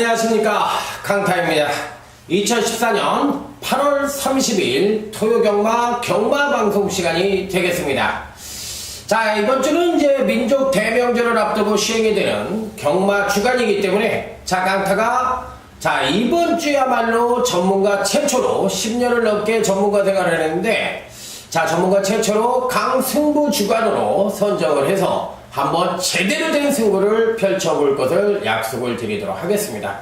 안녕하십니까, 강타입니다. 2014년 8월 30일 토요경마 경마방송 시간이 되겠습니다. 자, 이번주는 이제 민족 대명절을 앞두고 시행이 되는 경마 주간이기 때문에 강타가 이번주야말로 전문가 최초로 10년을 넘게 전문가 생활을 했는데, 전문가 최초로 강승부 주간으로 선정을 해서 한번 제대로 된 승부를 펼쳐볼 것을 약속을 드리도록 하겠습니다.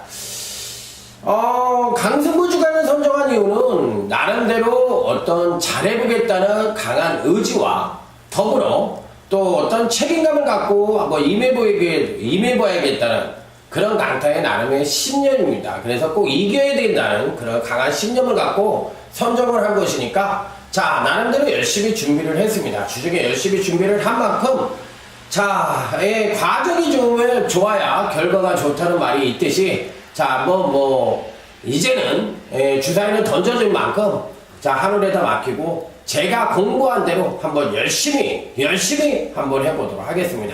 강승부 주간을 선정한 이유는 나름대로 어떤 잘해보겠다는 강한 의지와 더불어 또 어떤 책임감을 갖고 한번 임해봐야겠다는 그런 강타의 나름의 신념입니다. 그래서 꼭 이겨야 된다는 그런 강한 신념을 갖고 선정을 한 것이니까 나름대로 열심히 준비를 했습니다. 주중에 열심히 준비를 한 만큼 과정이 좋아야 결과가 좋다는 말이 있듯이 이제는 주사위는 던져줄 만큼 하늘에다 맡기고 제가 공부한 대로 한번 열심히 한번 해보도록 하겠습니다.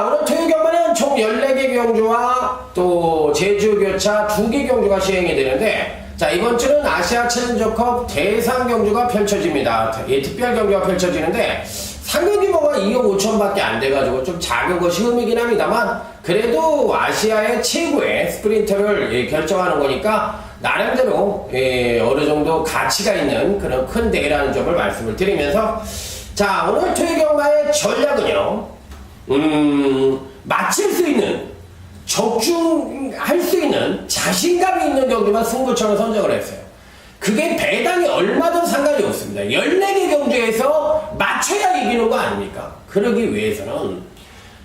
오늘 토요경마는 총 14개 경주와 또 제주교차 2개 경주가 시행이 되는데, 이번주는 아시아 챌린저컵 대상 경주가 펼쳐집니다. 특별 경주가 펼쳐지는데 상금 규모가 2억 5천밖에 안 돼가지고 좀 작은 것이 흠이긴 합니다만, 그래도 아시아의 최고의 스프린터를 결정하는 거니까 나름대로 어느 정도 가치가 있는 그런 큰 대회라는 점을 말씀을 드리면서, 오늘 토요경마의 전략은요, 맞힐 수 있는, 적중할 수 있는 자신감이 있는 경주만 승부처럼 선정을 했어요. 그게 배당이 얼마든 상관이 없습니다. 14개 경주에서 맞춰야 이기는 거 아닙니까? 그러기 위해서는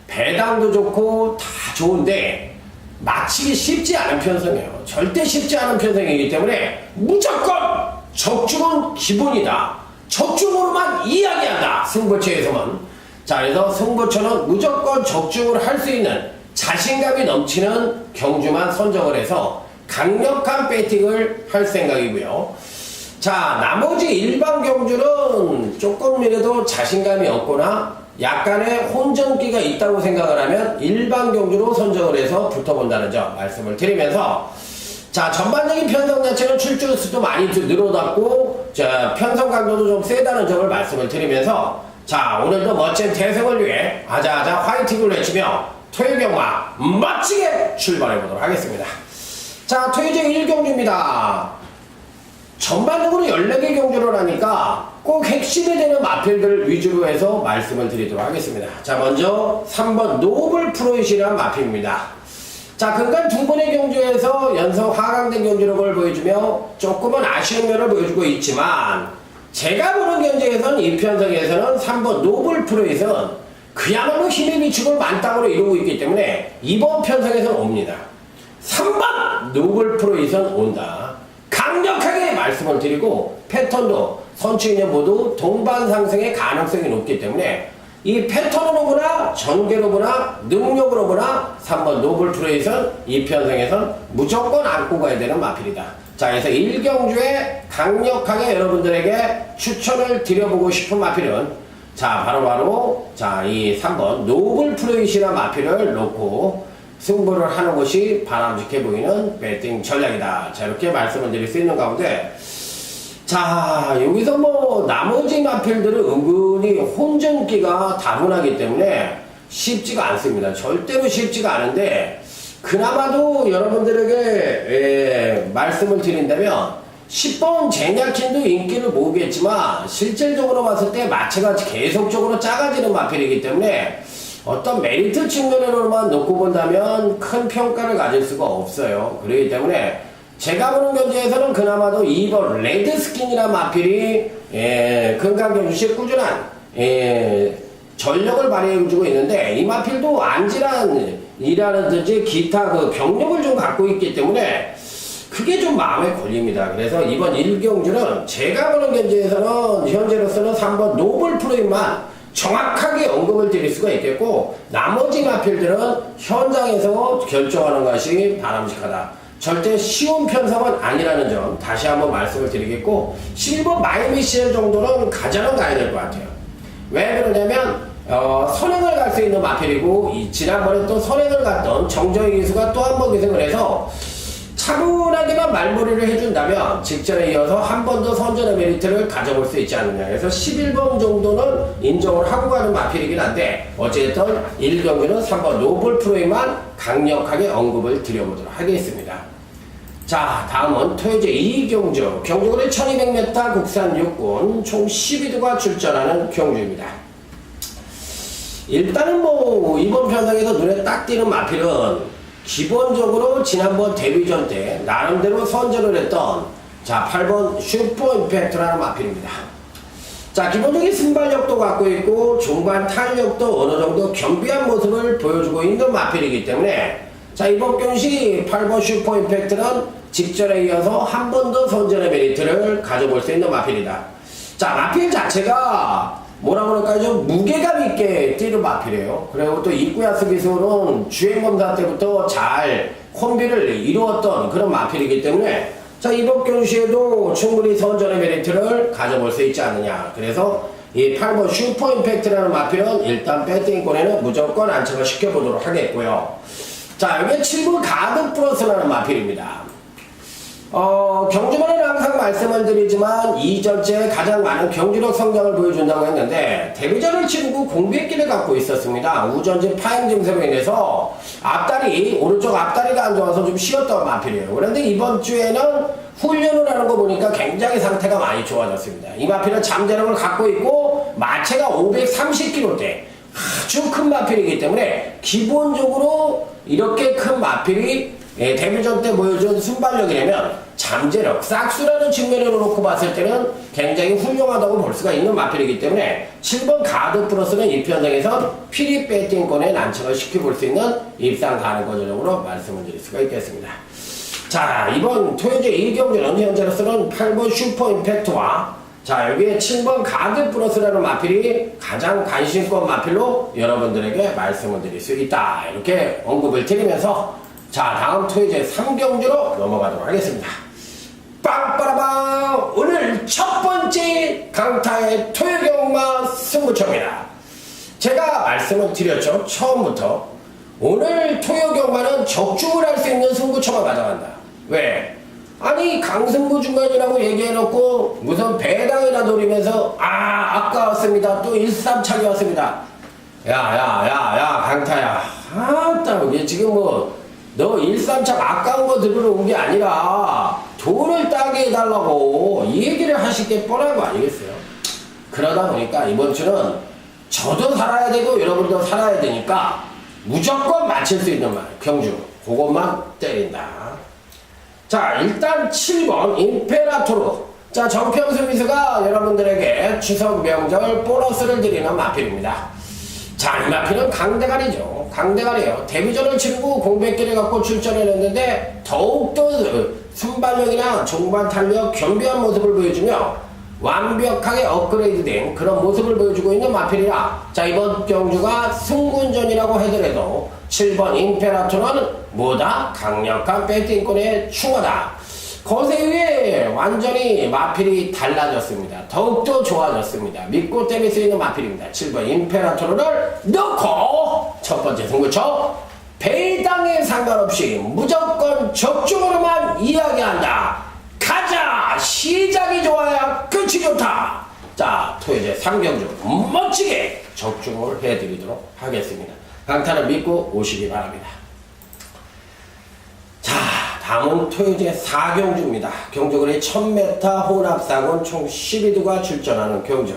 배당도 좋고 다 좋은데 맞히기 쉽지 않은 편성이에요. 절대 쉽지 않은 편성이기 때문에 무조건 적중은 기본이다. 적중으로만 이야기한다. 승부처에서만. 그래서 승부처는 무조건 적중을 할 수 있는 자신감이 넘치는 경주만 선정을 해서 강력한 배팅을 할 생각이고요. 나머지 일반 경주는 조금이라도 자신감이 없거나 약간의 혼전기가 있다고 생각을 하면 일반 경주로 선정을 해서 붙어본다는 점 말씀을 드리면서, 전반적인 편성 자체는 출주 수도 많이 늘어났고 편성 강도도 좀 세다는 점을 말씀을 드리면서, 오늘도 멋진 대승을 위해 아자아자 화이팅을 외치며 토요경마 멋지게 출발해 보도록 하겠습니다. 토요제 1경주입니다. 전반적으로 14개 경주를 하니까 꼭 핵심이 되는 마필들 위주로 해서 말씀을 드리도록 하겠습니다. 먼저 3번 노블 프로이시라는 마필입니다. 그간 2번의 경주에서 연속 하강된 경주력을 보여주며 조금은 아쉬운 면을 보여주고 있지만, 제가 보는 경주에서는 이 편성에서는 3번 노블 프로이시는 그야말로 힘의 비축을 만땅으로 이루고 있기 때문에 이번 편성에서는 옵니다. 3번 노블 프로이시는 온다. 강력하게 말씀을 드리고, 패턴도 선취인연 모두 동반 상승의 가능성이 높기 때문에 이 패턴으로 보나 전개로 보나 능력으로 보나 3번 노블 프로이시는 이 편성에서는 무조건 안고 가야 되는 마필이다. 그래서 1경주에 강력하게 여러분들에게 추천을 드려보고 싶은 마필은 바로 이 3번 노블 프로이시라 마필을 놓고 승부를 하는 것이 바람직해 보이는 배팅 전략이다. 이렇게 말씀을 드릴 수 있는 가운데, 여기서 나머지 마필들은 은근히 혼전기가 다분하기 때문에 쉽지가 않습니다. 절대로 쉽지가 않은데, 그나마도 여러분들에게 말씀을 드린다면 10번 제냐킨도 인기를 모으겠지만 실질적으로 봤을 때 마체가 계속적으로 작아지는 마필이기 때문에 어떤 메리트 측면으로만 놓고 본다면 큰 평가를 가질 수가 없어요. 그렇기 때문에 제가 보는 경주에서는 그나마도 2번 레드스킨이라는 마필이 금강경주시 꾸준한 전력을 발휘해주고 있는데, 이 마필도 안질환이라든지 기타 병력을 좀 갖고 있기 때문에 그게 좀 마음에 걸립니다. 그래서 이번 1경주는 제가 보는 경주에서는 현재로서는 3번 노블 프로인만 정확하게 언급을 드릴 수가 있겠고, 나머지 마필들은 현장에서 결정하는 것이 바람직하다. 절대 쉬운 편성은 아니라는 점 다시 한번 말씀을 드리겠고, 실버 마이미시엘 정도는 가져는 가야 될 것 같아요. 왜 그러냐면 선행을 갈 수 있는 마필이고, 지난번에 또 선행을 갔던 정정희 기수가 또 한 번 기승을 해서 차분하게만 말벌이를 해준다면 직전에 이어서 한 번 더 선전의 메리트를 가져볼 수 있지 않느냐. 그래서 11번 정도는 인정을 하고 가는 마필이긴 한데, 어쨌든 1경기는 3번 노블 프로에만 강력하게 언급을 드려보도록 하겠습니다. 자, 다음은 토요제 2경주, 경주거리 1200m 국산 육군 총 12두가 출전하는 경주입니다. 일단은 뭐 이번 편성에서 눈에 딱 띄는 마필은 기본적으로 지난번 데뷔전 때 나름대로 선전을 했던, 자, 8번 슈퍼 임팩트라는 마필입니다. 자, 기본적인 순발력도 갖고 있고 중반 탄력도 어느 정도 겸비한 모습을 보여주고 있는 마필이기 때문에, 자, 이번 경시 8번 슈퍼 임팩트는 직전에 이어서 한 번 더 선전의 메리트를 가져볼 수 있는 마필이다. 자, 마필 자체가 뭐라 그럴까요? 좀 무게감 있게 뛰는 마필이에요. 그리고 또 이쿠야스 기수는 주행검사 때부터 잘 콤비를 이루었던 그런 마필이기 때문에, 자, 이번 경시에도 충분히 선전의 메리트를 가져볼 수 있지 않느냐. 그래서 이 8번 슈퍼 임팩트라는 마필은 일단 배팅권에는 무조건 안착을 시켜보도록 하겠고요. 자, 여기 7번 가드 플러스라는 마필입니다. 경주만은 항상 말씀을 드리지만 이전째 가장 많은 경주력 성장을 보여준다고 했는데, 데뷔전을 치르고 공백기를 갖고 있었습니다. 우전진 파행 증세로 인해서 앞다리, 오른쪽 앞다리가 안 좋아서 좀 쉬었던 마필이에요. 그런데 이번 주에는 훈련을 하는 거 보니까 굉장히 상태가 많이 좋아졌습니다. 이 마필은 잠재력을 갖고 있고 마체가 530kg대 아주 큰 마필이기 때문에, 기본적으로 이렇게 큰 마필이 데뷔전 때 보여준 순발력이라면 잠재력, 싹수라는 측면으로 놓고 봤을 때는 굉장히 훌륭하다고 볼 수가 있는 마필이기 때문에 7번 가드 플러스는 이 편성에서 피리 배팅권에 난처를 시켜볼 수 있는 입상 가능거전적으로 말씀을 드릴 수가 있겠습니다. 자, 이번 토요제 2경기는 현재로서는 8번 슈퍼 임팩트와, 자, 여기에 7번 가드 플러스라는 마필이 가장 관심권 마필로 여러분들에게 말씀을 드릴 수 있다. 이렇게 언급을 드리면서, 자, 다음 토요제 3경주로 넘어가도록 하겠습니다. 빵빠라방! 오늘 첫 번째 강타의 토요경마 승부처입니다. 제가 말씀을 드렸죠. 처음부터. 오늘 토요경마는 적중을 할 수 있는 승부처만 가져간다. 왜? 아니, 강승부 중간이라고 얘기해놓고 무슨 배당이나 노리면서, 아까웠습니다. 또 1-3차기 왔습니다. 야, 강타야. 따로, 지금 너 1-3차 아까운 거 들으러 온 게 아니라 돈을 따게 해달라고 이 얘기를 하실 게 뻔한 거 아니겠어요? 그러다 보니까 이번 주는 저도 살아야 되고 여러분도 살아야 되니까 무조건 맞힐 수 있는 말, 경주. 그것만 때린다. 자, 일단 7번 임페라토르. 자, 정평수 기수가 여러분들에게 추석 명절 보너스를 드리는 마필입니다. 자, 이 마필은 강대가리죠. 강대가리예요. 데뷔전을 치르고 공백기를 갖고 출전을 했는데 더욱더 순발력이나 종반 탄력, 겸비한 모습을 보여주며 완벽하게 업그레이드된 그런 모습을 보여주고 있는 마필이라, 자, 이번 경주가 승군전이라고 하더라도 7번 임페라토는 뭐다? 강력한 배팅권에 충하다. 거세 위에 완전히 마필이 달라졌습니다. 더욱더 좋아졌습니다. 믿고 때릴 수 있는 마필입니다. 7번 임페라토를 넣고 첫 번째 승부처 배당에 상관없이 무조건 적중으로만 이야기한다. 가자! 시작이 좋아야 끝이 좋다. 자, 토요제 3경주 멋지게 적중을 해드리도록 하겠습니다. 강타를 믿고 오시기 바랍니다. 자, 다음은 토요제 4경주입니다. 경주거리 1000m 혼합상은 총 12두가 출전하는 경주.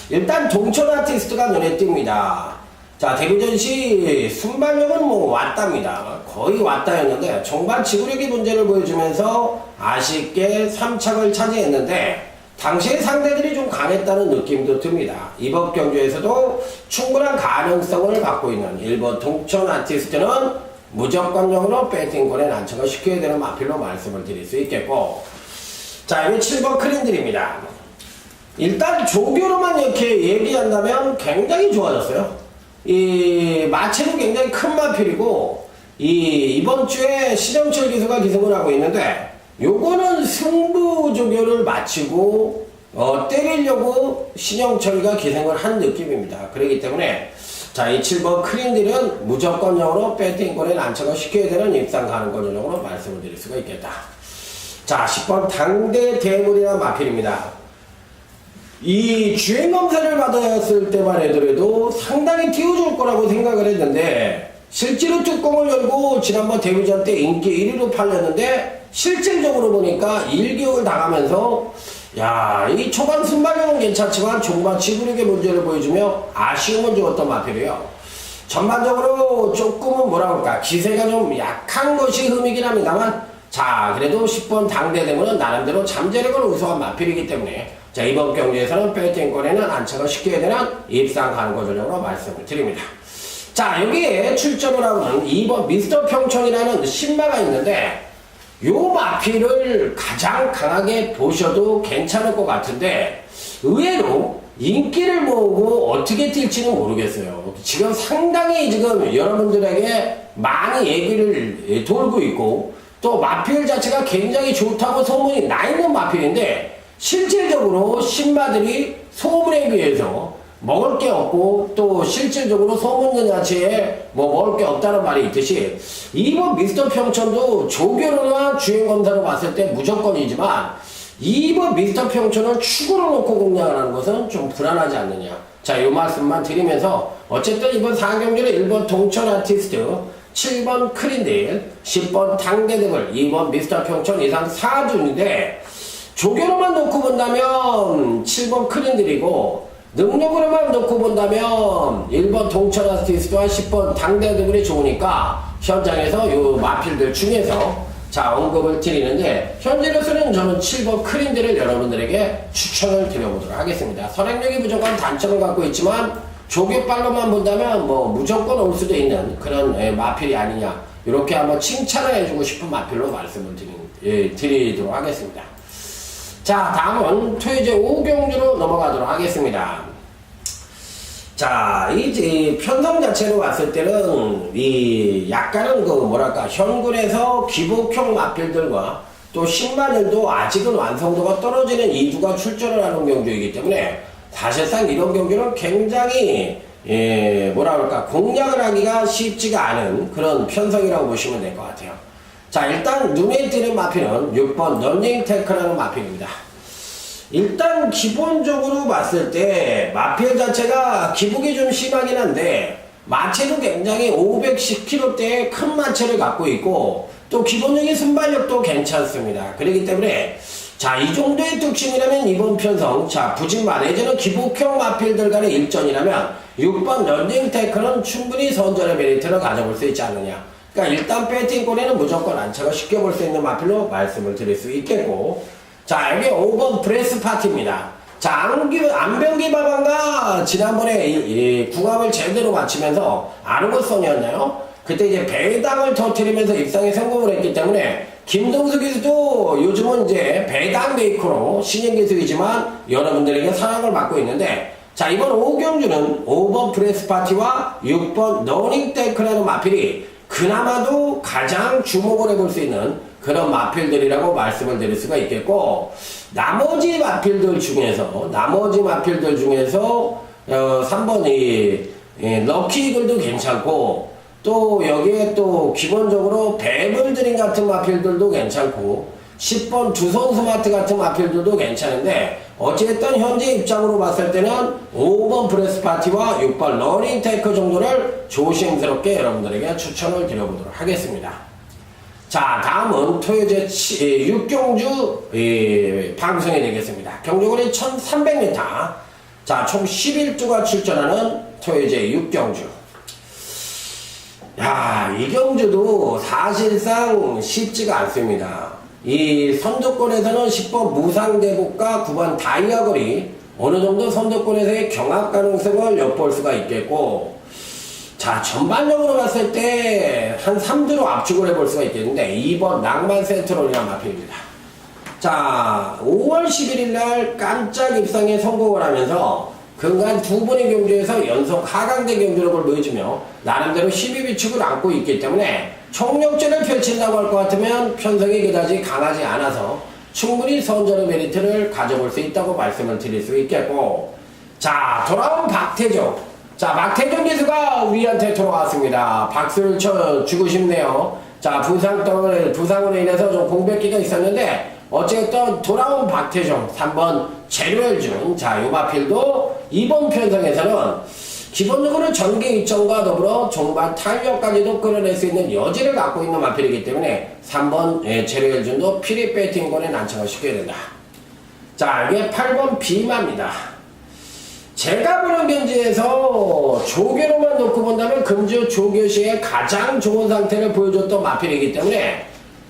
일단 동천 아티스트가 눈에 띕니다. 자, 데뷔전 시 순발력은 왔답니다. 거의 왔다였는데 종반 지구력의 문제를 보여주면서 아쉽게 3착을 차지했는데 당시의 상대들이 좀 강했다는 느낌도 듭니다. 이번 경주에서도 충분한 가능성을 갖고 있는 1번 동천 아티스트는 무조건적으로 배팅권에 난처를 시켜야 되는 마필로 말씀을 드릴 수 있겠고, 자, 여기 7번 크린들입니다. 일단 조교로만 이렇게 얘기한다면 굉장히 좋아졌어요. 이 마체도 굉장히 큰 마필이고, 이번 주에 시정철 기수가 기승을 하고 있는데, 요거는 승부 조교를 마치고 때리려고 신영철이가 기생을 한 느낌입니다. 그렇기 때문에 자, 이 7번 크린딜은 무조건적으로 배팅권에 난처가 시켜야 되는 입상 가능권적으로 말씀을 드릴 수가 있겠다. 자, 10번 당대 대물이나 마필입니다. 이 주행검사를 받았을 때만 해도 상당히 띄워줄 거라고 생각을 했는데 실제로 뚜껑을 열고 지난번 데뷔전 때 인기 1위로 팔렸는데 실질적으로 보니까 1개월 당하면서 야, 이 초반 순발력은 괜찮지만 중반 지구력의 문제를 보여주며 아쉬움을 주었던 마필이에요. 전반적으로 조금은 뭐라 그럴까 기세가 좀 약한 것이 흠이긴 합니다만 자, 그래도 10번 당대대문은 나름대로 잠재력을 우수한 마필이기 때문에 자, 이번 경기에서는 배팅권에는 안착을 시켜야 되는 입상 가능권적으로 말씀을 드립니다. 자, 여기에 출전을 하고는 2번 미스터 평촌이라는 신마가 있는데 요 마필을 가장 강하게 보셔도 괜찮을 것 같은데 의외로 인기를 모으고 어떻게 뛸지는 모르겠어요. 지금 상당히 지금 여러분들에게 많이 얘기를 돌고 있고 또 마필 자체가 굉장히 좋다고 소문이 나 있는 마필인데 실질적으로 신마들이 소문에 비해서 먹을 게 없고 또 실질적으로 소문 자체에 뭐 먹을 게 없다는 말이 있듯이 이번 미스터 평촌도 조교로나 주행검사로 봤을 때 무조건이지만 이번 미스터 평촌을 축으로 놓고 공략을 하는 것은 좀 불안하지 않느냐. 자, 이 말씀만 드리면서 어쨌든 이번 4경기는 1번 동천 아티스트 7번 크린딜 10번 당대등을 2번 미스터 평촌 이상 4준인데 조교로만 놓고 본다면 7번 크린딜이고 능력으로만 놓고 본다면 1번 동천 아티스트와 10번 당대등이 좋으니까 현장에서 요 마필들 중에서 자 언급을 드리는데 현재로서는 저는 7번 크린딜을 여러분들에게 추천을 드려보도록 하겠습니다. 선행력이 무조건 단점을 갖고 있지만 조교빨로만 본다면 뭐 무조건 올 수도 있는 그런 마필이 아니냐 이렇게 한번 칭찬을 해주고 싶은 마필로 말씀을 드리도록 하겠습니다. 자, 다음은 토요제 5경주로 넘어가도록 하겠습니다. 자, 이제 편성 자체로 봤을 때는 이 약간은 그 뭐랄까 현군에서 기복형 마필들과 또 신마들도 아직은 완성도가 떨어지는 이두가 출전을 하는 경주이기 때문에 사실상 이런 경주는 굉장히 뭐라 그럴까 공략을 하기가 쉽지가 않은 그런 편성이라고 보시면 될 것 같아요. 자, 일단 눈에 띄는 마필은 6번 런닝 테크라는 마필입니다. 일단 기본적으로 봤을 때 마필 자체가 기복이 좀 심하긴 한데 마체도 굉장히 510kg대의 큰 마체를 갖고 있고 또 기본적인 순발력도 괜찮습니다. 그렇기 때문에 자, 이 정도의 특징이라면 이번 편성 자 부진마 내지는 기복형 마필들 간의 일전이라면 6번 런닝 테크는 충분히 선전의 메리트를 가져볼 수 있지 않느냐. 그러니까 일단 배팅권에는 무조건 안착을 시켜볼 수 있는 마필로 말씀을 드릴 수 있겠고 자, 여기 5번 브레스 파티입니다. 자, 안병기 바방가 지난번에 궁합을 제대로 맞추면서 아르고선이었나요? 그때 이제 배당을 터뜨리면서 입상에 성공을 했기 때문에 김동수 기수도 요즘은 이제 배당 메이커로 신인 기수이지만 여러분들에게 사랑을 받고 있는데 자, 이번 5경주는 5번 브레스 파티와 6번 러닝 테크라는 마필이 그나마도 가장 주목을 해볼 수 있는 그런 마필들이라고 말씀을 드릴 수가 있겠고 나머지 마필들 중에서 3번 럭키 이글도 괜찮고 또 여기에 또 기본적으로 베블드림 같은 마필들도 괜찮고 10번 두손 스마트 같은 마필들도 괜찮은데 어쨌든 현재 입장으로 봤을 때는 5번 브레스 파티와 6번 러닝 테크 정도를 조심스럽게 여러분들에게 추천을 드려보도록 하겠습니다. 자, 다음은 토요제 6경주 방송이 되겠습니다. 경주거리 1300m 자, 총 11두가 출전하는 토요제 6경주 야, 이 경주도 사실상 쉽지가 않습니다. 이 선두권에서는 10번 무상대복과 9번 다이아거리 어느 정도 선두권에서의 경합 가능성을 엿볼 수가 있겠고 자, 전반적으로 봤을 때 한 3두로 압축을 해볼 수가 있겠는데 2번 낭만 센트럴이라는 마필입니다. 자, 5월 11일 날 깜짝 입상에 성공을 하면서 그간 두 번의 경주에서 연속 하강대 경주력을 보여주며 나름대로 12비축을 안고 있기 때문에 총력전을 펼친다고 할 것 같으면 편성이 그다지 강하지 않아서 충분히 선전의 메리트를 가져볼 수 있다고 말씀을 드릴 수 있겠고, 자, 돌아온 박태종. 자, 박태종 기수가 우리한테 돌아왔습니다. 박수를 쳐주고 싶네요. 자, 부상으로 인해서 좀 공백기가 있었는데, 어쨌든 돌아온 박태종 3번 제로엘준. 자, 요 마필도 이번 편성에서는 기본적으로 전개 이점과 더불어 종반 탄력까지도 끌어낼 수 있는 여지를 갖고 있는 마필이기 때문에 3번 제로엘준도 피리 배팅권에 난청을 시켜야 된다. 자, 이게 8번 비마입니다. 제가 보는 견지에서 조교로만 놓고 본다면 금주 조교 시에 가장 좋은 상태를 보여줬던 마필이기 때문에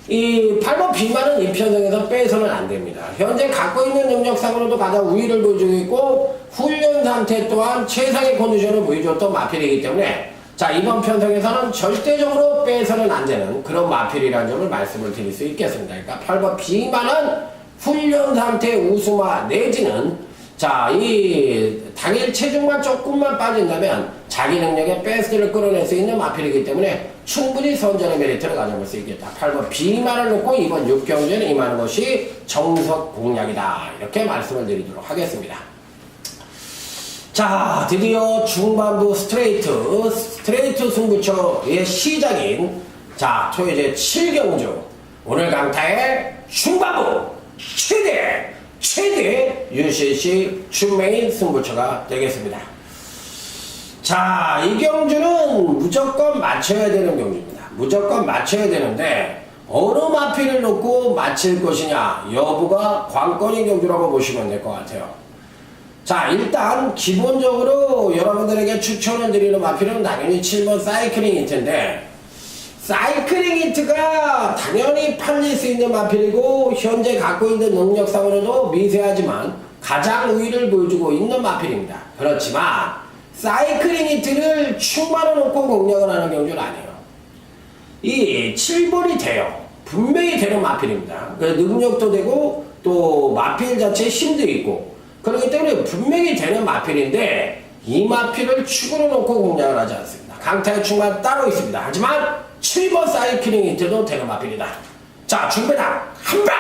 이 8번 비만은 이 편성에서 빼서는 안 됩니다. 현재 갖고 있는 능력상으로도 가장 우위를 보여주고 있고 훈련 상태 또한 최상의 컨디션을 보여줬던 마필이기 때문에 자, 이번 편성에서는 절대적으로 빼서는 안 되는 그런 마필이라는 점을 말씀을 드릴 수 있겠습니다. 그러니까 8번 비만은 훈련 상태 우수마 내지는 자, 이 당일 체중만 조금만 빠진다면 자기 능력의 베스트를 끌어낼 수 있는 마필이기 때문에 충분히 선전의 메리트를 가져볼 수 있겠다. 8번 비만을 놓고 이번 6경주에는 임하는 것이 정석 공략이다. 이렇게 말씀을 드리도록 하겠습니다. 자, 드디어 중반부 스트레이트 승부처의 시작인 자, 토요제 7경주 오늘 강타의 중반부 최대 UCC 준메인 승부처가 되겠습니다. 자, 이 경주는 무조건 맞춰야 되는 경주입니다. 무조건 맞춰야 되는데 어느 마필을 놓고 맞힐 것이냐 여부가 관건인 경주라고 보시면 될 것 같아요. 자, 일단 기본적으로 여러분들에게 추천을 드리는 마필은 당연히 7번 사이클링 히트인데 사이클링 히트가 당연히 팔릴 수 있는 마필이고 현재 갖고 있는 능력상으로도 미세하지만 가장 우위를 보여주고 있는 마필입니다. 그렇지만 사이클링 히트를 충만을 놓고 공략을 하는 경주는 아니에요. 이 7번이 돼요. 분명히 되는 마필입니다. 능력도 되고 또 마필 자체에 힘도 있고 그렇기 때문에 분명히 되는 마필인데 이 마필을 축으로 놓고 공략을 하지 않습니다. 강타의 축만 따로 있습니다. 하지만 7번 사이클링 히트도 되는 마필이다. 자, 중배당 한방,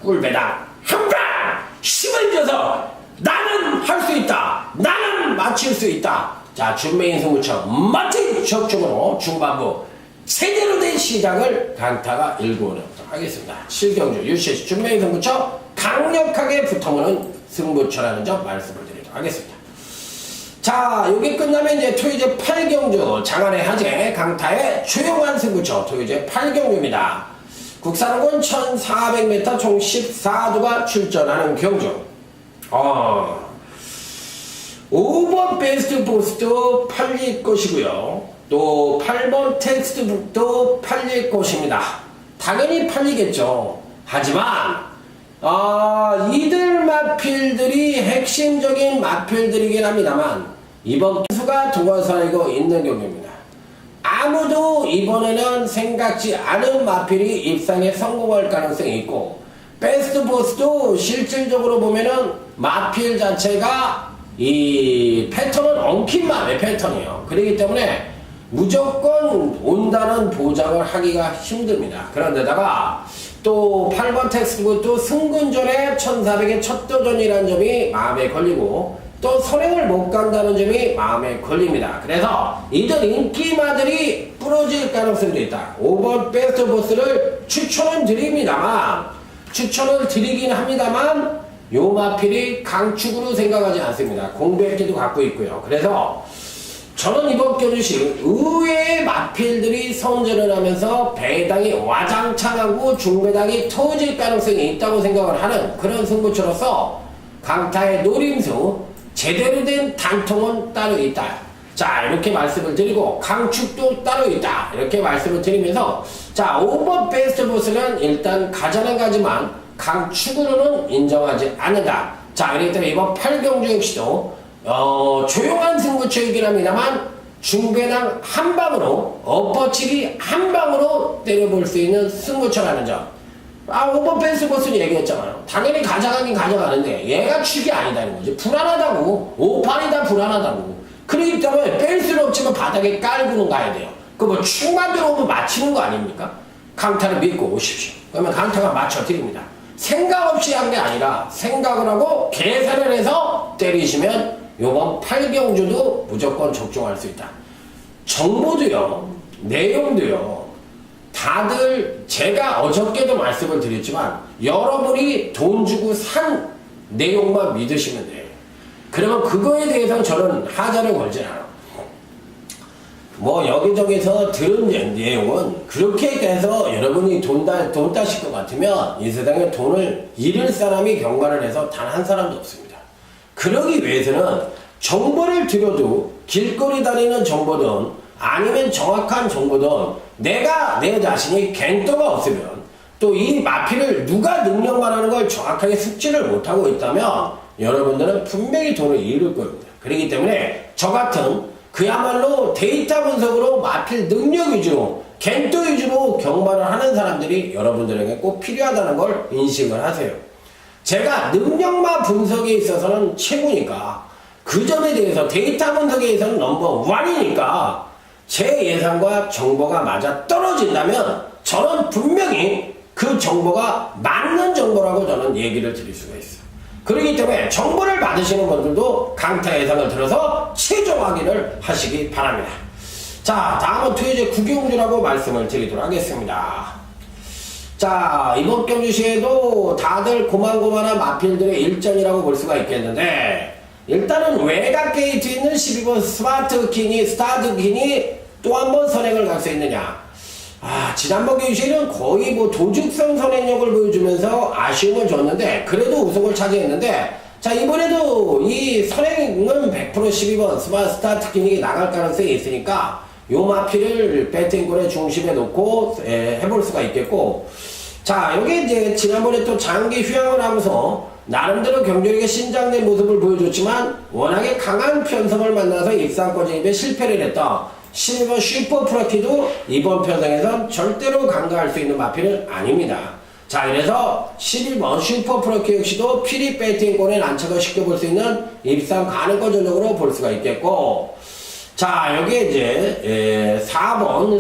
꿀배당 한방, 힘을 줘서 나는 할 수 있다. 나는 맞힐 수 있다. 자, 준메인 승부처 멋진 적중으로 중반부 제대로 된 시작을 강타가 일구어내도록 하겠습니다. 7경주 UCC 준메인 승부처 강력하게 붙어보는 승부처라는 점 말씀을 드리도록 하겠습니다. 자, 여기 끝나면 이제 토요제 8경주 장안의 하재 강타의 조용한 승부처 토요제 8경주입니다. 국산원군 1400m 총 14두가 출전하는 경주. 5번 베스트 보스도 팔릴 것이고요. 또 8번 텍스트북도 팔릴 것입니다. 당연히 팔리겠죠. 하지만 이들 마필들이 핵심적인 마필들이긴 합니다만 이번 기수가 동원사이고 있는 경우입니다. 아무도 이번에는 생각지 않은 마필이 입상에 성공할 가능성이 있고 베스트 보스도 실질적으로 보면은 마필 자체가 이 패턴은 엉킨 마음의 패턴이에요. 그렇기 때문에 무조건 온다는 보장을 하기가 힘듭니다. 그런데다가 또 8번 텍스트북도 승근전에 1400의 첫 도전이라는 점이 마음에 걸리고 또 선행을 못 간다는 점이 마음에 걸립니다. 그래서 이들 인기마들이 부러질 가능성도 있다. 5번 베스트 보스를 추천은 드립니다만 추천을 드리긴 합니다만 요 마필이 강축으로 생각하지 않습니다. 공백기도 갖고 있고요. 그래서 저는 이번 경주시 의외의 마필들이 선전을 하면서 배당이 와장창하고 중배당이 터질 가능성이 있다고 생각을 하는 그런 승부처로서 강타의 노림수 제대로 된 단통은 따로 있다. 자, 이렇게 말씀을 드리고 강축도 따로 있다. 이렇게 말씀을 드리면서 자, 5번 베스트 보스는 일단 가자는 가지만 강축으로는 인정하지 않는다. 자, 그렇기 때문에 이번 8경주 역시도 조용한 승부처이긴 합니다만 중배당 한 방으로 엎어치기 한 방으로 때려볼 수 있는 승부처라는 점. 5번 베스트 보스는 얘기했잖아요. 당연히 가져가긴 가져가는데 얘가 축이 아니다는 거지. 불안하다고. 5판이다 불안하다고. 그렇기 때문에 뺄 수는 없지만 바닥에 깔고는 가야 돼요. 그 뭐 축만 들어오면 맞히는 거 아닙니까? 강타를 믿고 오십시오. 그러면 강타가 맞춰드립니다. 생각 없이 한 게 아니라 생각을 하고 계산을 해서 때리시면 요번 8경주도 무조건 적중할 수 있다. 정보도요, 내용도요, 다들 제가 어저께도 말씀을 드렸지만 여러분이 돈 주고 산 내용만 믿으시면 돼요. 그러면 그거에 대해서 저는 하자를 걸지 않아요. 뭐 여기저기서 들은 내용은 그렇게 돼서 여러분이 돈 따실 것 같으면 이 세상에 돈을 잃을 사람이 경관을 해서 단 한 사람도 없습니다. 그러기 위해서는 정보를 드려도 길거리 다니는 정보든 아니면 정확한 정보든 내가 내 자신이 갱도가 없으면 또 이 마피를 누가 능력만 하는 걸 정확하게 숙지를 못하고 있다면 여러분들은 분명히 돈을 잃을 겁니다. 그렇기 때문에 저 같은 그야말로 데이터 분석으로 마필 능력 위주로 갱도 위주로 경마를 하는 사람들이 여러분들에게 꼭 필요하다는 걸 인식을 하세요. 제가 능력만 분석에 있어서는 최고니까 그 점에 대해서 데이터 분석에 있어서는 넘버 1이니까 제 예상과 정보가 맞아 떨어진다면 저는 분명히 그 정보가 맞는 정보라고 저는 얘기를 드릴 수가 있어요. 그렇기 때문에 정보를 받으시는 분들도 강타 예상을 들어서 최종 확인을 하시기 바랍니다. 자, 다음은 토요제 구경주라고 말씀을 드리도록 하겠습니다. 자, 이번 경주시에도 다들 고만고만한 마필들의 일전이라고 볼 수가 있겠는데 일단은 외곽 게이트에 있는 12번 스타트 퀸이 또 한 번 선행을 갈 수 있느냐. 지난번 경주시에는 거의 뭐 도죽성 선행력을 보여주면서 아쉬움을 줬는데 그래도 우승을 차지했는데 자, 이번에도 이 선행은 100% 12번 스타트 퀸이 나갈 가능성이 있으니까 요 마피를 배팅골의 중심에 놓고 해볼 수가 있겠고 자, 여기 이제 지난번에 또 장기 휴양을 하면서 나름대로 경주에게 신장된 모습을 보여줬지만 워낙에 강한 편성을 만나서 입상권 진입에 실패를 했다. 12번 슈퍼 프로키도 이번 편성에선 절대로 간과할 수 있는 마피는 아닙니다. 자, 그래서 11번 슈퍼 프로키 역시도 피리 배팅권에 난처를 시켜볼 수 있는 입상 가능권 전적으로 볼 수가 있겠고 자, 여기에 이제 4번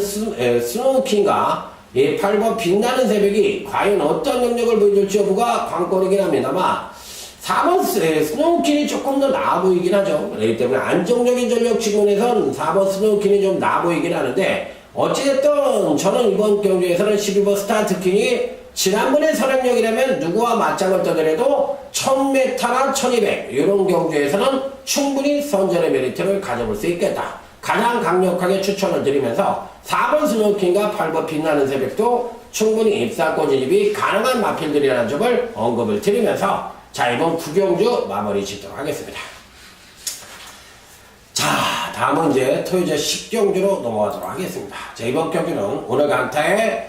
스노우킹과 8번 빛나는 새벽이 과연 어떤 능력을 보여줄지 여부가 관건이긴 합니다만 4번 스노우킹이 조금 더 나아 보이긴 하죠. 그렇기 때문에 안정적인 전력 측면에선 4번 스노우킹이 좀 나아 보이긴 하는데 어찌됐든 저는 이번 경주에서는 12번 스타트킹이 지난번의 선행력이라면 누구와 맞짱을 떠더라도 1000m나 1200 이런 경주에서는 충분히 선전의 메리트를 가져볼 수 있겠다. 가장 강력하게 추천을 드리면서 4번 스노우킹과 8번 빛나는 새벽도 충분히 입상권 진입이 가능한 마필들이라는 점을 언급을 드리면서 자, 이번 구경주 마무리 짓도록 하겠습니다. 자, 다음은 이제 토요제 10경주로 넘어가도록 하겠습니다. 자, 이번 경주는 오늘 강타의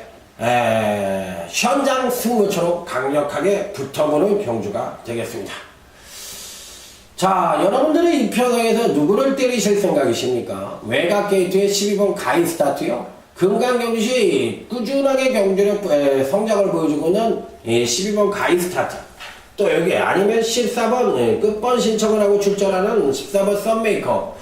현장 승부처럼 강력하게 붙어보는 경주가 되겠습니다. 자, 여러분들은 이 편성에서 누구를 때리실 생각이십니까? 외곽 게이트의 12번 가이 스타트요. 금강경주시 꾸준하게 경주력 성장을 보여주고 있는 12번 가이 스타트. 또 여기 아니면 14번 끝번 신청을 하고 출전하는 14번 썬메이커.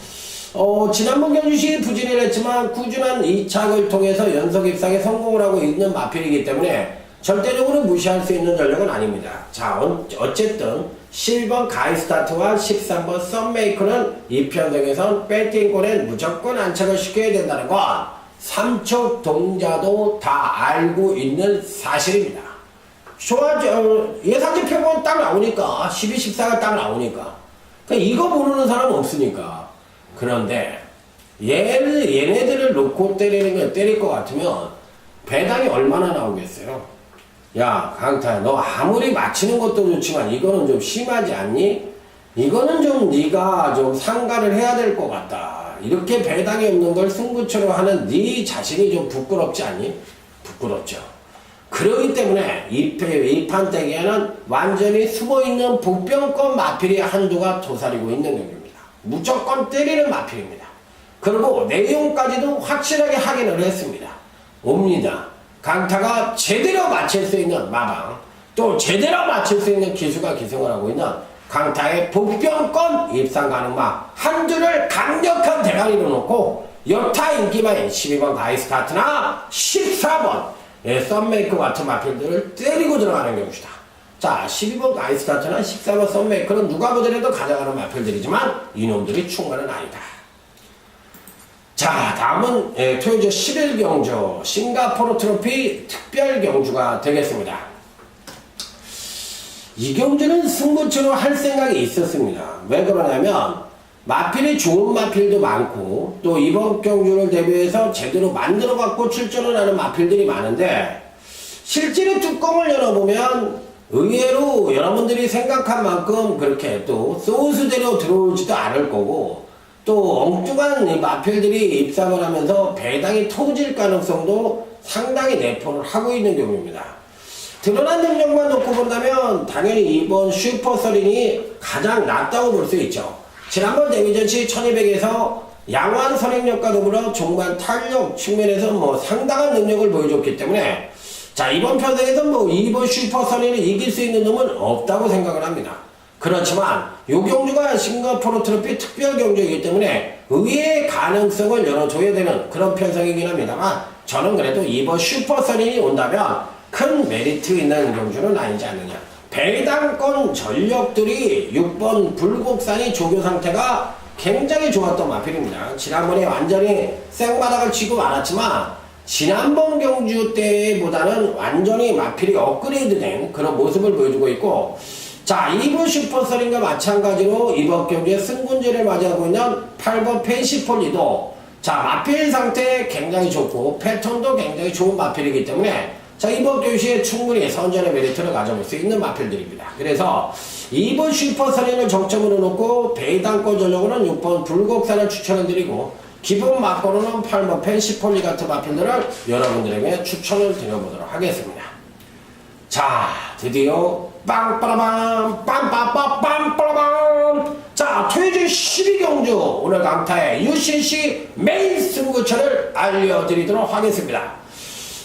지난번 경주시 부진을 했지만 꾸준한 이착을 통해서 연속 입상에 성공을 하고 있는 마필이기 때문에 절대적으로 무시할 수 있는 전력은 아닙니다. 자, 어쨌든 11번 가이스타트와 13번 썬메이커는 이 편성에선 배팅권에 무조건 안착을 시켜야 된다는 건 삼척 동자도 다 알고 있는 사실입니다. 예상지 표본 딱 나오니까 12, 14가 딱 나오니까 그러니까 이거 모르는 사람은 없으니까. 그런데 얘네들을 놓고 때릴 것 같으면 배당이 얼마나 나오겠어요? 야, 강타야, 너 아무리 맞히는 것도 좋지만 이거는 좀 심하지 않니? 이거는 좀 네가 좀 상가를 해야 될 것 같다. 이렇게 배당이 없는 걸 승부처로 하는 네 자신이 좀 부끄럽지 않니? 부끄럽죠. 그러기 때문에 이 판때기에는 완전히 숨어있는 복병권 마필이 한두가 도사리고 있는 경우입니다. 무조건 때리는 마필입니다. 그리고 내용까지도 확실하게 확인을 했습니다. 옵니다. 강타가 제대로 맞힐 수 있는 마방, 또 제대로 맞힐 수 있는 기수가 기승을 하고 있는 강타의 복병권 입상 가능마 한두를 강력한 대가리로 놓고 여타 인기마인 12번 가이스타트나 14번 썬메이커 같은 마필들을 때리고 들어가는 경우시다. 자, 12번 아이스타트나 14번 썬메이커는 누가 보더라도 가져가는 마필들이지만 이놈들이 충분은 아니다. 자, 다음은 토요일 11경주 싱가포르 트로피 특별 경주가 되겠습니다. 이 경주는 승부처로 할 생각이 있었습니다. 왜 그러냐면 마필이 좋은 마필도 많고 또 이번 경주를 대비해서 제대로 만들어 갖고 출전을 하는 마필들이 많은데 실제로 뚜껑을 열어보면 의외로 여러분들이 생각한 만큼 그렇게 또 소스대로 들어오지도 않을 거고 또 엉뚱한 이 마필들이 입상을 하면서 배당이 터질 가능성도 상당히 내포를 하고 있는 경우입니다. 드러난 능력만 놓고 본다면 당연히 이번 슈퍼서린이 가장 낫다고 볼 수 있죠. 지난번 데뷔전 시 1200에서 양호한 선행력과 더불어 종반 탄력 측면에서 뭐 상당한 능력을 보여줬기 때문에 자, 이번 편성에서 이번 슈퍼서린을 이길 수 있는 놈은 없다고 생각을 합니다. 그렇지만 이 경주가 싱가포르 트로피 특별 경주이기 때문에 의외의 가능성을 열어줘야 되는 그런 편성이긴 합니다만 저는 그래도 이번 슈퍼서린이 온다면 큰 메리트 있는 경주는 아니지 않느냐. 배당권 전력들이 6번 불곡산이 조교 상태가 굉장히 좋았던 마필입니다. 지난번에 완전히 생바닥을 치고 말았지만 지난번 경주 때보다는 완전히 마필이 업그레이드된 그런 모습을 보여주고 있고 자, 이번 슈퍼서린과 마찬가지로 이번 경주에 승군제를 맞이하고 있는 8번 펜시폴리도 자, 마필 상태 굉장히 좋고 패턴도 굉장히 좋은 마필이기 때문에 자, 이번 경주에 충분히 선전의 메리트를 가져볼 수 있는 마필들입니다. 그래서 이번 슈퍼서린을 정점으로 놓고 배당권 전력으로는 6번 불곡산을 추천을 드리고 기본 막고로는 8번 펜시폴리 같은 마필들을 여러분들에게 추천을 드려보도록 하겠습니다. 자, 드디어 빵빠라밤 빰빠빠빰빠라밤 자, 토요일 12경주 오늘 강타의 UCC 메인 승부처를 알려드리도록 하겠습니다.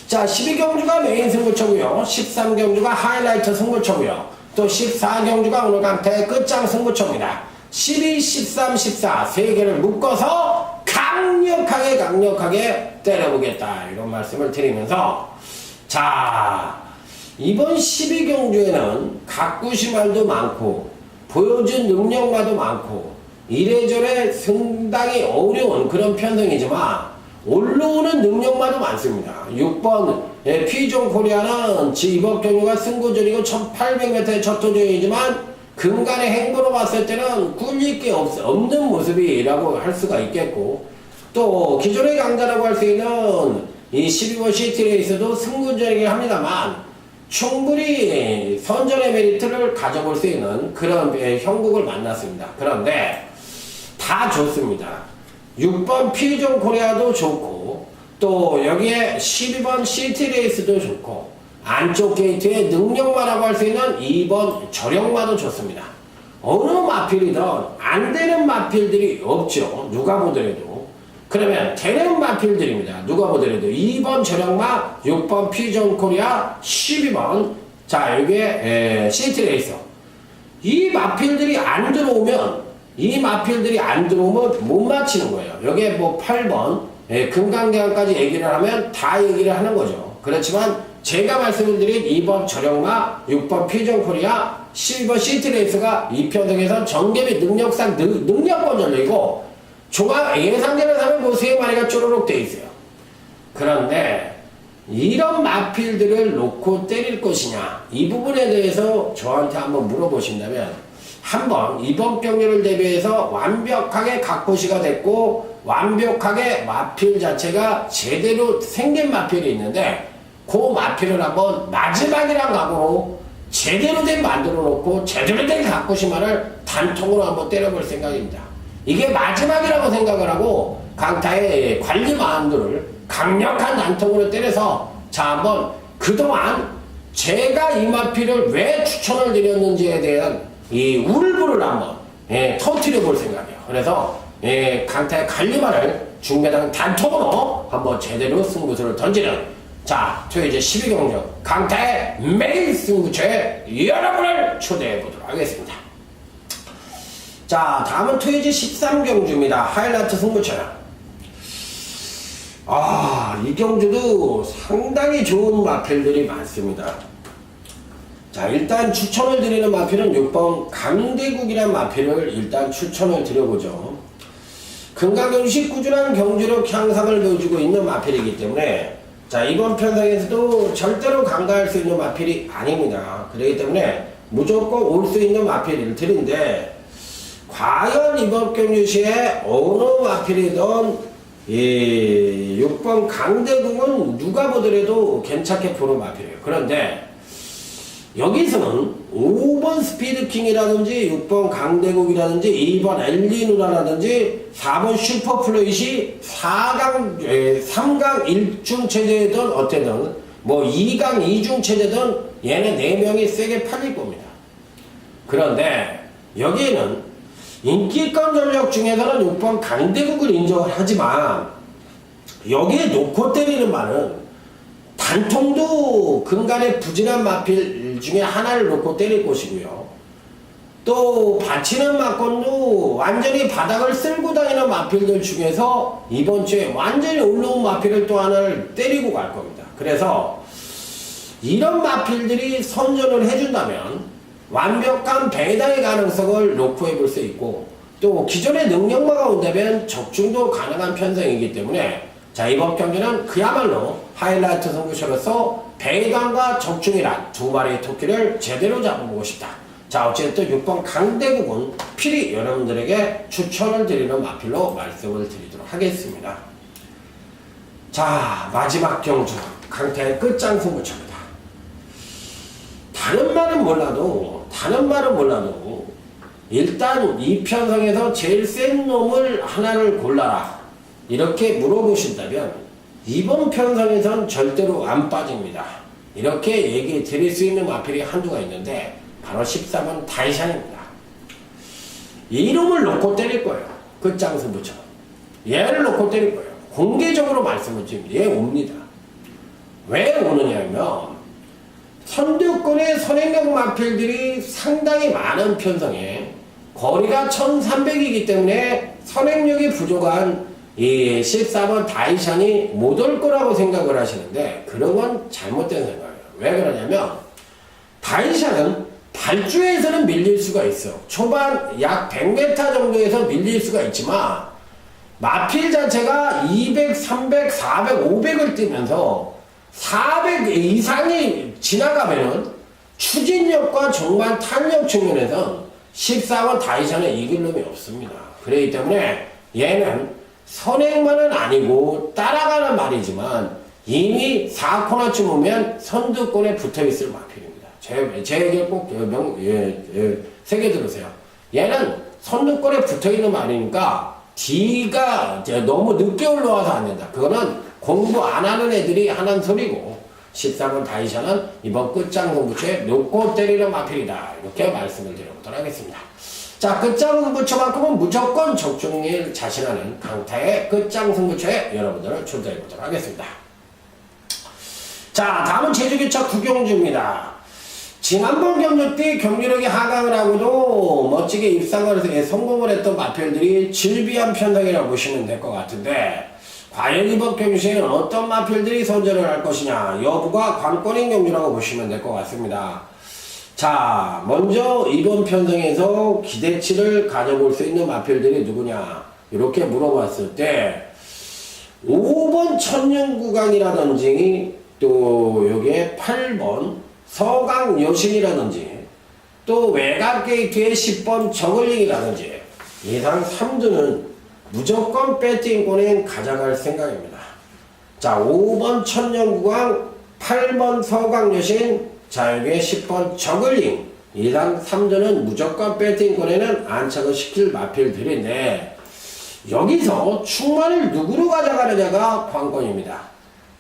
자, 12경주가 메인 승부처고요. 13경주가 하이라이트 승부처고요. 또 14경주가 오늘 강타의 끝장 승부처입니다. 12, 13, 14 세 개를 묶어서 강력하게 때려보겠다 이런 말씀을 드리면서 자, 이번 12경주에는 각구시말도 많고 보여준 능력마도 많고 이래저래 상당히 어려운 그런 편성이지만 올라오는 능력마도 많습니다. 6번 피존 코리아는 이번 경주가 승부전이고 1800m의 첫 도전이지만 근간의 행보로 봤을 때는 꿀릴 게 없는 모습이라고 할 수가 있겠고 또 기존의 강자라고 할 수 있는 이 12번 시티레이스도 승부전이긴 합니다만 충분히 선전의 메리트를 가져볼 수 있는 그런 형국을 만났습니다. 그런데 다 좋습니다. 6번 피존 코리아도 좋고 또 여기에 12번 시티레이스도 좋고 안쪽 게이트의 능력마라고 할 수 있는 2번 저력마도 좋습니다. 어느 마필이든 안 되는 마필들이 없죠. 누가 보더라도. 그러면 되는 마필들입니다. 누가 보더라도 2번 저력마, 6번 피존 코리아, 12번 자 여기에 시티레이서 이 마필들이 안 들어오면 못 맞히는 거예요. 여기에 뭐 8번 금강대왕까지 얘기를 하면 다 얘기를 하는 거죠. 그렇지만 제가 말씀을 드린 2번 저력마, 6번 피존 코리아, 12번 시티레이스가 이 편성에서 전개비 능력상 능력권 전력이고 종합 예상대로 사면 뭐 3마리가 쪼르륵 돼 있어요. 그런데 이런 마필들을 놓고 때릴 것이냐 이 부분에 대해서 저한테 한번 물어보신다면 한번 이번 경기를 대비해서 완벽하게 각보시가 됐고 완벽하게 마필 자체가 제대로 생긴 마필이 있는데 그 마필을 한번 마지막이란 각오로 제대로 된 만들어 놓고 제대로 된 각보시만을 단통으로 한번 때려볼 생각입니다. 이게 마지막이라고 생각을 하고 강타의 관리 마음들을 강력한 단통으로 때려서 자 한번 그동안 제가 이 마필을 왜 추천을 드렸는지에 대한 이 울분을 한번 터뜨려 볼 생각이에요. 그래서 강타의 관리만을 중매당 단통으로 한번 제대로 승부수를 던지는 자 토요일 12경주 강타의 메인 승부처에 여러분을 초대해 보도록 하겠습니다. 자 다음은 토요일 13경주입니다. 하이라이트 승부처야. 이 경주도 상당히 좋은 마필들이 많습니다. 자, 일단 추천을 드리는 마필은 6번 강대국이라는 마필을 일단 추천을 드려보죠. 금강경시 꾸준한 경제력 향상을 보여주고 있는 마필이기 때문에 자, 이번 편성에서도 절대로 간과할 수 있는 마필이 아닙니다. 그렇기 때문에 무조건 올 수 있는 마필을 드린데 과연 이번 경주시에 어느 마필이든 이 6번 강대국은 누가 보더라도 괜찮게 보는 마필이에요. 그런데 여기서는 5번 스피드킹이라든지 6번 강대국이라든지 2번 엘리누라라든지 4번 슈퍼플로잇이 3강 1중 체제든 어때든 뭐 2강 2중 체제든 얘네 4명이 세게 팔릴 겁니다. 그런데 여기에는 인기권 전력 중에서는 6번 강대국을 인정을 하지만 여기에 놓고 때리는 말은 단통도 근간에 부진한 마필 중에 하나를 놓고 때릴 것이고요. 또 받치는 마건도 완전히 바닥을 쓸고 다니는 마필들 중에서 이번 주에 완전히 올라온 마필을 또 하나를 때리고 갈 겁니다. 그래서 이런 마필들이 선전을 해준다면 완벽한 배당의 가능성을 놓고 해볼 수 있고 또 기존의 능력마가 온다면 적중도 가능한 편성이기 때문에 자, 이번 경기는 그야말로 하이라이트 승부처로서 배당과 적중이란 두 마리의 토끼를 제대로 잡아보고 싶다. 자, 어쨌든 6번 강대국은 필히 여러분들에게 추천을 드리는 마필로 말씀을 드리도록 하겠습니다. 자, 마지막 경주 강태의 끝장 승부처입니다. 다른 말은 몰라도 일단 이 편성에서 제일 센 놈을 하나를 골라라 이렇게 물어보신다면 이번 편성에선 절대로 안 빠집니다. 이렇게 얘기 드릴 수 있는 마필이 한두가 있는데 바로 14번 다이샨입니다. 이름을 놓고 때릴 거예요. 끝장 승부처럼 얘를 놓고 때릴 거예요. 공개적으로 말씀을 드립니다. 얘 옵니다. 왜 오느냐면 선두권의 선행력 마필들이 상당히 많은 편성에 거리가 1300이기 때문에 선행력이 부족한 이 14번 다이샨이 못 올 거라고 생각을 하시는데 그런 건 잘못된 생각이에요. 왜 그러냐면 다이샨은 발주에서는 밀릴 수가 있어. 초반 약 100m 정도에서 밀릴 수가 있지만 마필 자체가 200, 300, 400, 500을 뛰면서 400 이상이 지나가면은 추진력과 정말 탄력 측면에서 14번 다이샨은 이길 놈이 없습니다. 그렇기 때문에 얘는 선행만은 아니고 따라가는 말이지만 이미 4코너쯤 오면 선두권에 붙어있을 마필입니다. 제 얘기 꼭 새겨 들으세요. 얘는 선두권에 붙어있는 말이니까 D가 너무 늦게 올라와서 안 된다. 그거는 공부 안 하는 애들이 하는 소리고 13번 다이샨은 이번 끝장 승부처에 놓고 때리는 마필이다. 이렇게 말씀을 드려보도록 하겠습니다. 자, 끝장 승부처만큼은 무조건 적중일 자신하는 강타의 끝장 승부처에 여러분들을 초대해 보도록 하겠습니다. 자, 다음은 제주교차 구경주입니다. 지난번 경주 때 경기력이 하강을 하고도 멋지게 입상을 해서 성공을 했던 마필들이 질비한 편성이라고 보시면 될 것 같은데 과연 이번 경주에는 어떤 마필들이 선전을 할 것이냐 여부가 관건인 경주라고 보시면 될 것 같습니다. 자, 먼저 이번 편성에서 기대치를 가져볼 수 있는 마필들이 누구냐 이렇게 물어봤을 때 5번 천년구강이라든지 또 여기에 8번 서강 여신이라든지 또 외곽게이트의 10번 저글링이라든지 예상 3두는 무조건 배팅권에 가져갈 생각입니다. 자, 5번 천년구강, 8번 서강 여신, 자, 여기에 10번 저글링 예상 3두는 무조건 배팅권에는 안착을 시킬 마필들인데 여기서 충만을 누구로 가져가느냐가 관건입니다.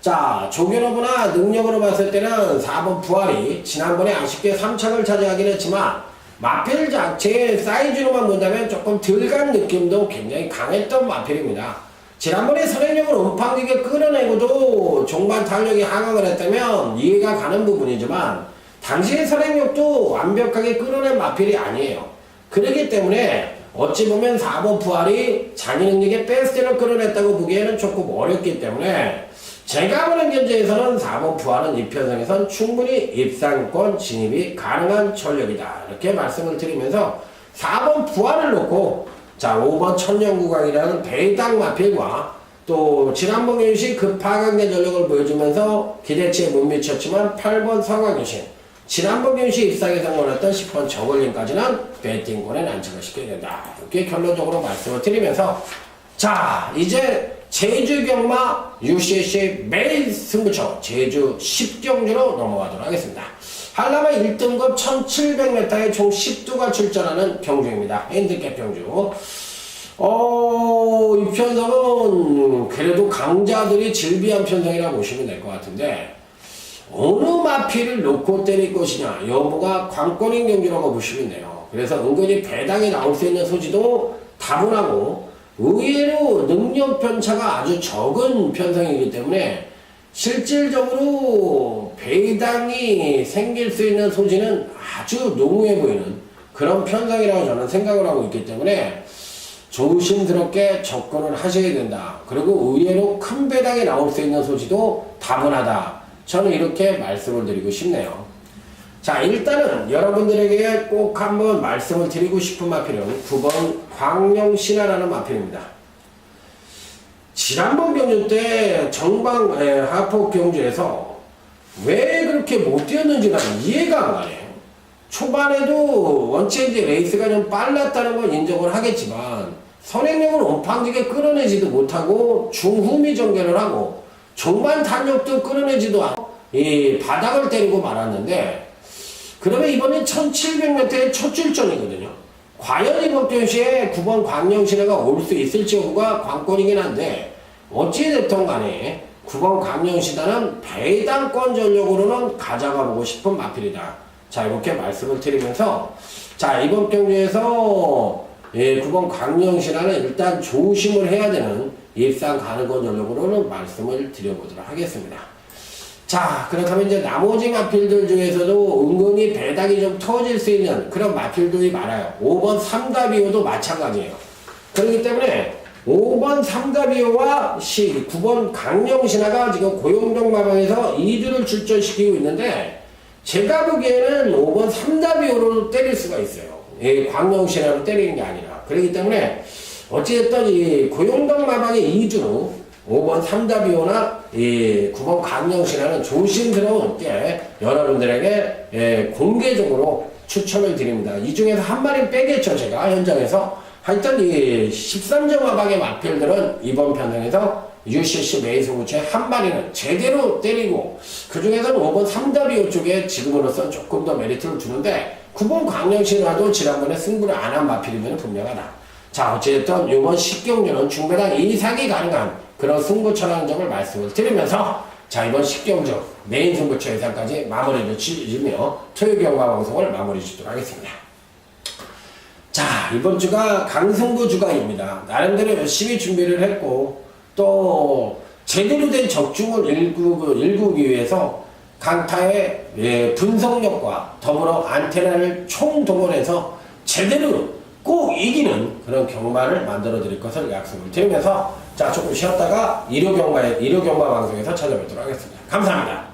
자, 조견호구나 능력으로 봤을 때는 4번 부활이 지난번에 아쉽게 3착을 차지하긴 했지만 마필 자체의 사이즈로만 본다면 조금 덜 간 느낌도 굉장히 강했던 마필입니다. 지난번에 선행력을 음팡지게 끌어내고도 종반 탄력이 하강을 했다면 이해가 가는 부분이지만 당시의 선행력도 완벽하게 끌어낸 마필이 아니에요. 그렇기 때문에 어찌 보면 4번 부활이 자기 능력의 베스트를 끌어냈다고 보기에는 조금 어렵기 때문에 제가 보는 견제에서는 4번 부하는 이 편성에선 충분히 입상권 진입이 가능한 전력이다. 이렇게 말씀을 드리면서 4번 부하를 놓고 자 5번 천년구강이라는 배당 마필과 또 지난번 경시 급하강대 전력을 보여주면서 기대치에 못 미쳤지만 8번 성황유신 지난번 경시 입상에 성공했던 10번 저글링까지는 배팅권에 난처를 시켜야 된다. 이렇게 결론적으로 말씀을 드리면서 자 이제 제주 경마 UCC 매일 승부처 제주 10경주로 넘어가도록 하겠습니다. 한라마 1등급 1700m에 총 10두가 출전하는 경주입니다. 핸디캡 경주. 이 편성은 그래도 강자들이 질비한 편성이라고 보시면 될 것 같은데 어느 마필을 놓고 때릴 것이냐 여부가 관건인 경주라고 보시면 돼요. 그래서 은근히 배당이 나올 수 있는 소지도 다분하고 의외로 능력 편차가 아주 적은 편성이기 때문에 실질적으로 배당이 생길 수 있는 소지는 아주 농후해 보이는 그런 편성이라고 저는 생각을 하고 있기 때문에 조심스럽게 접근을 하셔야 된다. 그리고 의외로 큰 배당이 나올 수 있는 소지도 다분하다. 저는 이렇게 말씀을 드리고 싶네요. 자 일단은 여러분들에게 꼭 한번 말씀을 드리고 싶은 마필은 9번 광령신화라는 마필입니다. 지난번 경주 때 정방 하폭 경주에서 왜 그렇게 못 뛰었는지 난 이해가 안 가네요. 초반에도 원체인지 레이스가 좀 빨랐다는 건 인정을 하겠지만 선행력을 온팡지게 끌어내지도 못하고 중후미 전개를 하고 종반 탄력도 끌어내지도 않고 이 바닥을 때리고 말았는데 그러면 이번엔 1700m의 첫 출전이거든요. 과연 이번 경시에 9번 광령신화가 올 수 있을지 여부가 관건이긴 한데 어찌됐든 간에 9번 광령신화는 배당권 전력으로는 가져가 보고 싶은 마필이다. 자 이렇게 말씀을 드리면서 자 이번 경기에서 9번 광령신화는 일단 조심을 해야 되는 입상 가능권 전력으로는 말씀을 드려보도록 하겠습니다. 자 그렇다면 이제 나머지 마필들 중에서도 은근히 배당이 좀 터질 수 있는 그런 마필들이 많아요. 5번 삼다비오도 마찬가지예요. 그렇기 때문에 5번 삼다비오와 9번 강령신화가 지금 고용정 마방에서 2주를 출전시키고 있는데 제가 보기에는 5번 삼다비오로 때릴 수가 있어요. 광령신화로 때리는 게 아니라. 그렇기 때문에 어찌됐든 이 고용정 마방의 2주로 5번 삼다비오나 9번 강령신화는 조심스러운 게 여러분들에게 공개적으로 추천을 드립니다. 이 중에서 한 마리 빼겠죠, 제가 현장에서. 하여튼 이 13점 마방의 마필들은 이번 편성에서 UCC 메이스무채 한 마리는 제대로 때리고 그 중에서는 5번 삼다비오 쪽에 지금으로서 조금 더 메리트를 주는데 9번 광령신화도 지난번에 승부를 안 한 마필이면 분명하다. 자 어쨌든 이번 10경주는 중배당 이상이 가능한 그런 승부처라는 점을 말씀을 드리면서 자 이번 10경주 메인 승부처 예상까지 마무리를 지으며 토요일 경마 방송을 마무리 짓도록 하겠습니다. 자 이번 주가 강승부 주간입니다. 나름대로 열심히 준비를 했고 또 제대로 된 적중을 일구기 위해서 강타의 분석력과 더불어 안테나를 총동원해서 제대로 꼭 이기는 그런 경마를 만들어 드릴 것을 약속을 드리면서 자 조금 쉬었다가 일요경마 방송에서 찾아뵙도록 하겠습니다. 감사합니다.